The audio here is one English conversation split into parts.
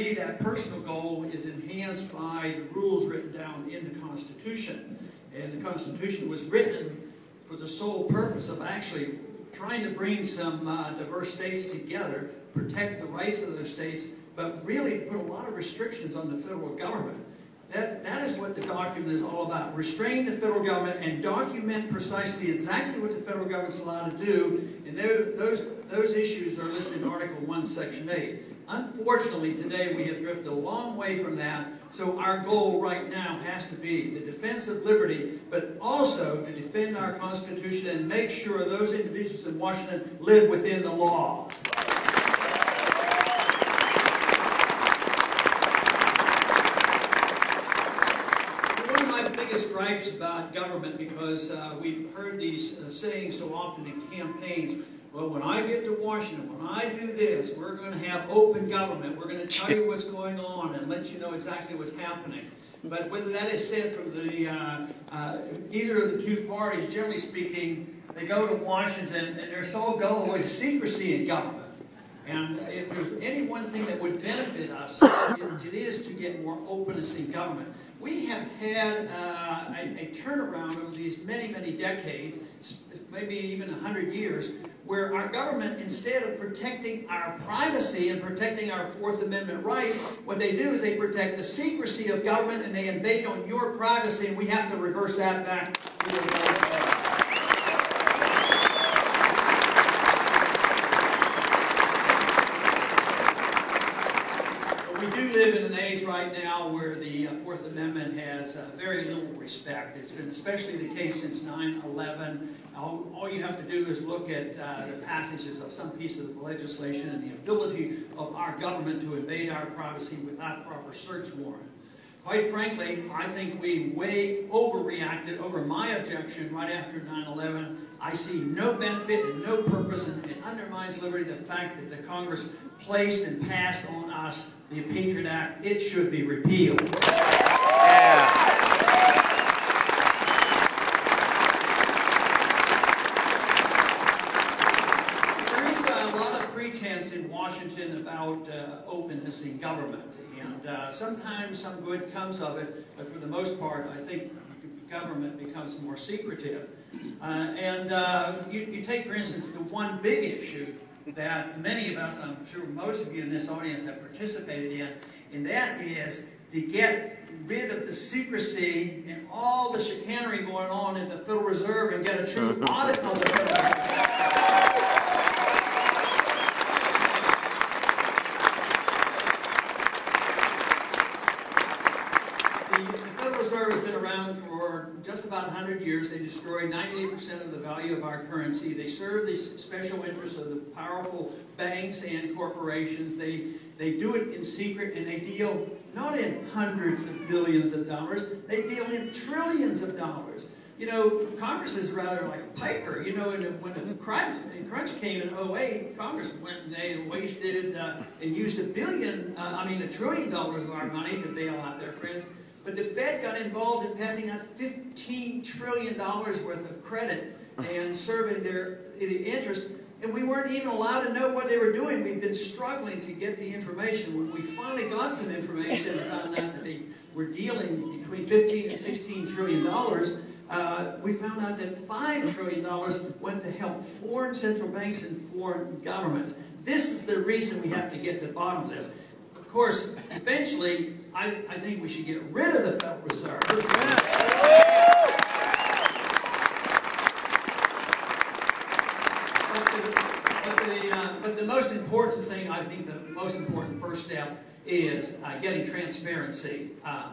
me, that personal goal is enhanced by the rules written down in the Constitution. And the Constitution was written for the sole purpose of actually trying to bring some diverse states together, protect the rights of those states, but really to put a lot of restrictions on the federal government. That is what the document is all about. Restrain the federal government and document precisely exactly what the federal government's allowed to do. And those issues are listed in Article 1, Section 8. Unfortunately, today we have drifted a long way from that. So our goal right now has to be the defense of liberty, but also to defend our Constitution and make sure those individuals in Washington live within the law. Gripes about government, because we've heard these sayings so often in campaigns. Well, when I get to Washington, when I do this, we're going to have open government. We're going to tell you what's going on and let you know exactly what's happening. But whether that is said from the either of the two parties, generally speaking, they go to Washington and their sole goal is secrecy in government. And if there's any one thing that would benefit us, it is to get more openness in government. We have had a turnaround over these many, many decades, maybe even 100 years, where our government, instead of protecting our privacy and protecting our Fourth Amendment rights, what they do is they protect the secrecy of government and they invade on your privacy, and we have to reverse that back to the government. We do live in an age right now where the Fourth Amendment has very little respect. It's been especially the case since 9/11. All you have to do is look at the passages of some piece of legislation and the ability of our government to invade our privacy without proper search warrant. Quite frankly, I think we way overreacted over my objection right after 9/11. I see no benefit and no purpose, and it undermines liberty, the fact that the Congress placed and passed on us the Patriot Act. It should be repealed. Yeah. In Washington about openness in government, and sometimes some good comes of it, but for the most part I think government becomes more secretive. You take, for instance, the one big issue that many of us, I'm sure most of you in this audience, have participated in, and that is to get rid of the secrecy and all the chicanery going on at the Federal Reserve and get a true audit of the Federal Reserve. Just about 100 years. They destroy 98% of the value of our currency. They serve the special interests of the powerful banks and corporations. They do it in secret, and they deal not in hundreds of billions of dollars. They deal in trillions of dollars. You know, Congress is rather like a piker. You know, when the crunch came in 2008, Congress went and they wasted and used $1 trillion of our money to bail out their friends. But the Fed got involved in passing out $15 trillion worth of credit and serving the interest, and we weren't even allowed to know what they were doing. We've been struggling to get the information. When we finally got some information and found out that they were dealing between $15 and $16 trillion, we found out that $5 trillion went to help foreign central banks and foreign governments. This is the reason we have to get to the bottom of this. Of course, eventually, I think we should get rid of the Federal Reserve. But the most important thing, I think the most important first step is getting transparency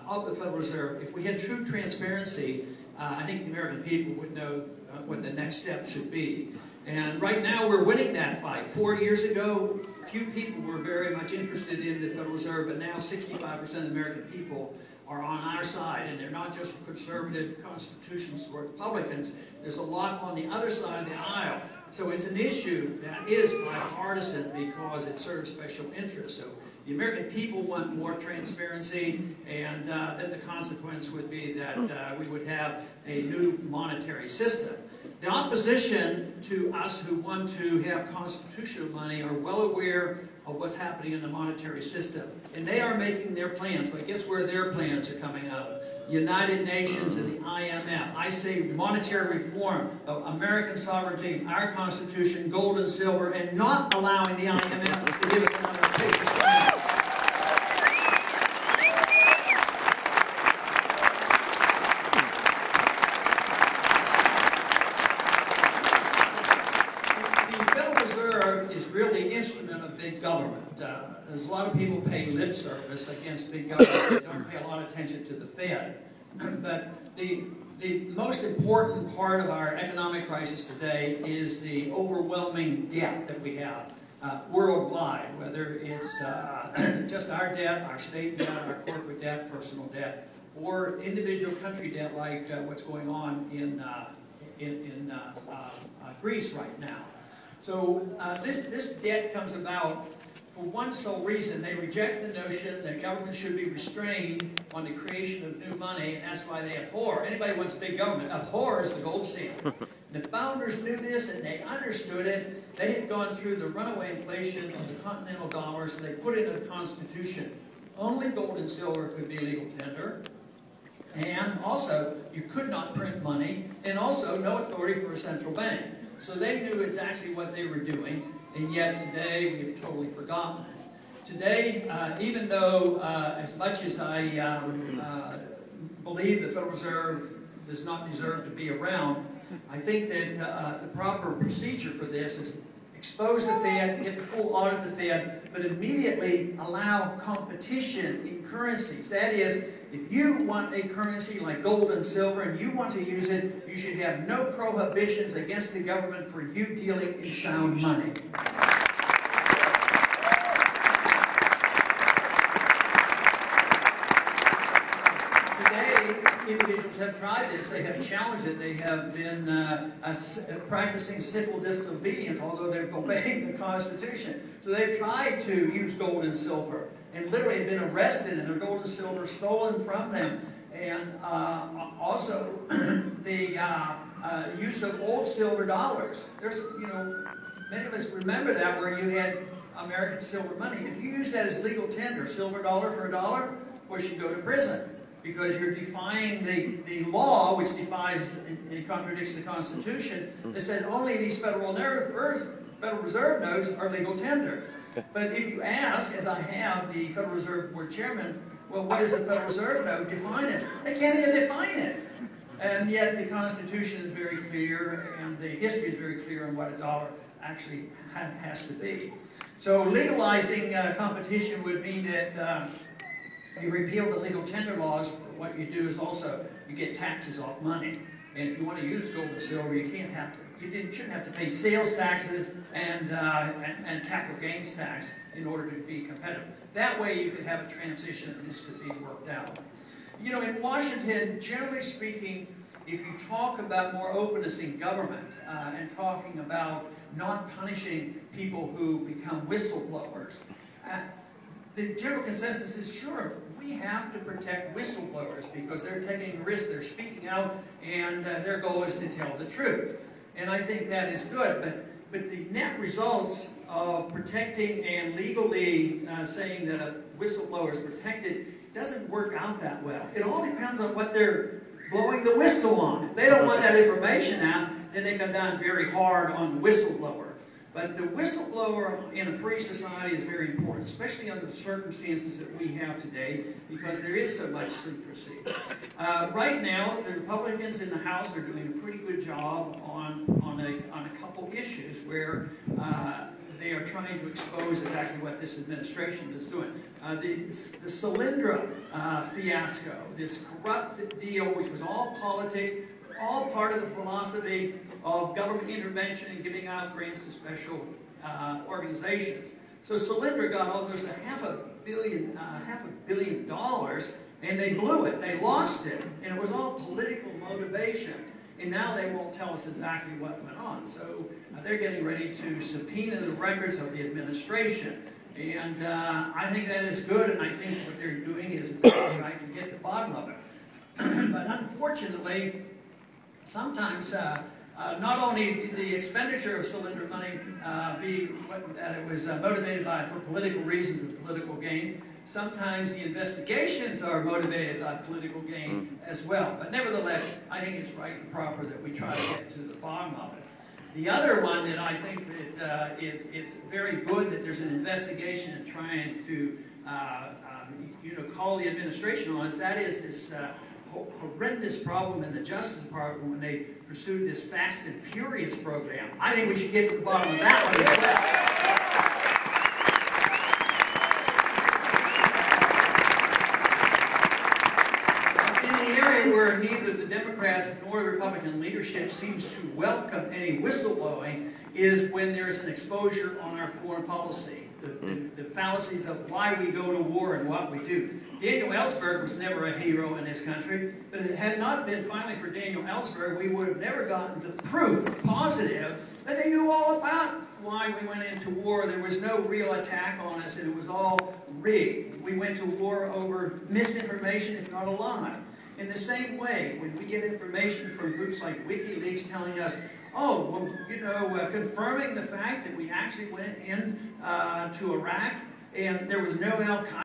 of the Federal Reserve. If we had true transparency, I think the American people would know what the next step should be. And right now we're winning that fight. 4 years ago, few people were very much interested in the Federal Reserve, but now 65% of the American people are on our side, and they're not just conservative constitutionalists or Republicans. There's a lot on the other side of the aisle. So it's an issue that is bipartisan because it serves special interests. So the American people want more transparency, and then the consequence would be that we would have a new monetary system. The opposition to us who want to have constitutional money are well aware of what's happening in the monetary system. And they are making their plans. But guess where their plans are coming out of? United Nations and the IMF. I say monetary reform, American sovereignty, our Constitution, gold and silver, and not allowing the IMF to give us another paper sign. The Federal Reserve is really an instrument of big government. There's a lot of people paying lip service against big government. They don't pay a lot of attention to the Fed. But the most important part of our economic crisis today is the overwhelming debt that we have worldwide, whether it's just our debt, our state debt, our corporate debt, personal debt, or individual country debt like what's going on in Greece right now. So this debt comes about for one sole reason. They reject the notion that government should be restrained on the creation of new money, and that's why they abhor. Anybody who wants big government abhors the gold standard. The founders knew this and they understood it. They had gone through the runaway inflation of the continental dollars, so they put it into the Constitution. Only gold and silver could be legal tender. And also, you could not print money, and also no authority for a central bank. So they knew exactly what they were doing. And yet today, we have totally forgotten. Today, even though as much as I believe the Federal Reserve does not deserve to be around, I think that the proper procedure for this is expose the Fed, get the full audit of the Fed, but immediately allow competition in currencies. That is, if you want a currency like gold and silver and you want to use it, you should have no prohibitions against the government for you dealing in sound money. Individuals have tried this. They have challenged it. They have been practicing civil disobedience, although they're obeying the Constitution. So they've tried to use gold and silver and literally have been arrested and their gold and silver stolen from them. And also the use of old silver dollars. There's, many of us remember that, where you had American silver money. If you use that as legal tender, silver dollar for a dollar, of course you go to prison, because you're defying the law, which defies and contradicts the Constitution, that said only these Federal Reserve notes are legal tender. But if you ask, as I have the Federal Reserve Board Chairman, well, what is a Federal Reserve note? Define it. They can't even define it. And yet the Constitution is very clear, and the history is very clear on what a dollar actually has to be. So legalizing competition would mean that you repeal the legal tender laws, but what you do is also you get taxes off money. And if you want to use gold and silver, you shouldn't have to pay sales taxes and capital gains tax in order to be competitive. That way you could have a transition and this could be worked out. In Washington, generally speaking, if you talk about more openness in government and talking about not punishing people who become whistleblowers, the general consensus is, sure, we have to protect whistleblowers because they're taking a risk, they're speaking out, and their goal is to tell the truth. And I think that is good, but the net results of protecting and legally saying that a whistleblower is protected doesn't work out that well. It all depends on what they're blowing the whistle on. If they don't want that information out, then they come down very hard on the whistleblower. But the whistleblower in a free society is very important, especially under the circumstances that we have today, because there is so much secrecy. Right now, the Republicans in the House are doing a pretty good job on a couple issues where they are trying to expose exactly what this administration is doing. The Solyndra fiasco, this corrupt deal, which was all politics, all part of the philosophy of government intervention and giving out grants to special organizations. So Solyndra got almost $500 million, and they blew it. They lost it, and it was all political motivation. And now they won't tell us exactly what went on. So they're getting ready to subpoena the records of the administration. And I think that is good, and I think what they're doing is exactly right to get to the bottom of it. But unfortunately, sometimes not only the expenditure of cylinder money that it was motivated for political reasons and political gains, sometimes the investigations are motivated by political gain as well. But nevertheless, I think it's right and proper that we try to get to the bottom of it. The other one that I think that it's very good that there's an investigation in trying to call the administration on is this horrendous problem in the Justice Department when they pursued this Fast and Furious program. I think we should get to the bottom of that one as well. In the area where neither the Democrats nor the Republican leadership seems to welcome any whistleblowing is when there's an exposure on our foreign policy. The fallacies of why we go to war and what we do. Daniel Ellsberg was never a hero in this country, but if it had not been finally for Daniel Ellsberg, we would have never gotten the proof, positive, that they knew all about why we went into war. There was no real attack on us, and it was all rigged. We went to war over misinformation, if not a lie. In the same way, when we get information from groups like WikiLeaks telling us, confirming the fact that we actually went in to Iraq and there was no Al-Qaeda